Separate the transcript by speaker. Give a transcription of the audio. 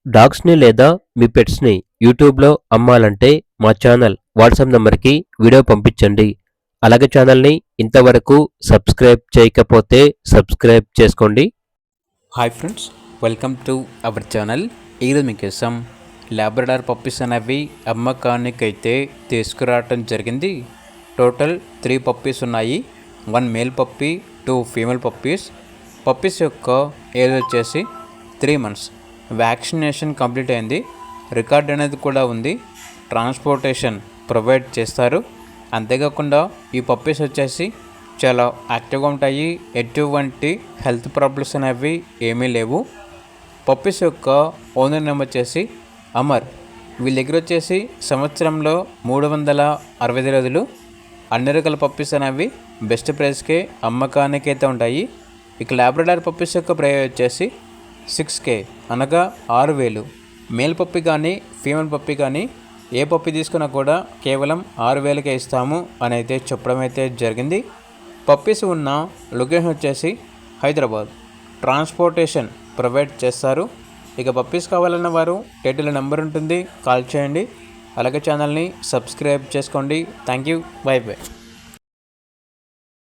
Speaker 1: డాగ్స్‌ని లేదా మీ పెట్స్‌ని యూట్యూబ్‌లో అమ్మాలంటే మా ఛానల్ వాట్సాప్ నంబర్‌కి వీడియో పంపించండి. అలాగే ఛానల్‌ని ఇంతవరకు సబ్స్క్రైబ్ చేయకపోతే సబ్స్క్రైబ్ చేసుకోండి.
Speaker 2: Hi friends, welcome to our channel. ఈరోజు మీకోసం లాబ్రడార్ పప్పీస్ అనేవి అమ్మకానికైతే తీసుకురావటం జరిగింది. టోటల్ 3 పప్పీస్ ఉన్నాయి. 1 male puppy, 2 female puppies. Puppies యొక్క ఏజ్ వచ్చేసి 3 మంత్స్. వ్యాక్సినేషన్ కంప్లీట్ అయింది. రికార్డ్ అనేది కూడా ఉంది. ట్రాన్స్పోర్టేషన్ ప్రొవైడ్ చేస్తారు. అంతేకాకుండా ఈ పప్పీస్ వచ్చేసి చాలా యాక్టివ్గా ఉంటాయి. ఎటువంటి హెల్త్ ప్రాబ్లమ్స్ అనేవి ఏమీ లేవు. పప్పీస్ యొక్క ఓనర్ నేమ్ వచ్చేసి అమర్. వీళ్ళ దగ్గర వచ్చేసి సంవత్సరంలో 365 రోజులు అన్ని రకాల పప్పీస్ అనేవి బెస్ట్ ప్రైస్కే అమ్మకానికి అయితే ఉంటాయి. ఇక లాబ్రడార్ పప్పీస్ యొక్క ప్రైస్ వచ్చేసి 6K, అనగా 6,000. మేల్ పప్పీ కానీ ఫీమేల్ పప్పీ కానీ ఏ పప్పీ తీసుకున్నా కూడా కేవలం 6,000కే ఇస్తాము అని అయితే చెప్పడం అయితే జరిగింది. పప్పీస్ ఉన్న లొకేషన్ వచ్చేసి హైదరాబాద్. ట్రాన్స్పోర్టేషన్ ప్రొవైడ్ చేస్తారు. ఇక పప్పీస్ కావాలన్న వారు టైటిల్ నెంబర్ ఉంటుంది, కాల్ చేయండి. అలాగే ఛానల్ని సబ్స్క్రైబ్ చేసుకోండి. Thank you. By by.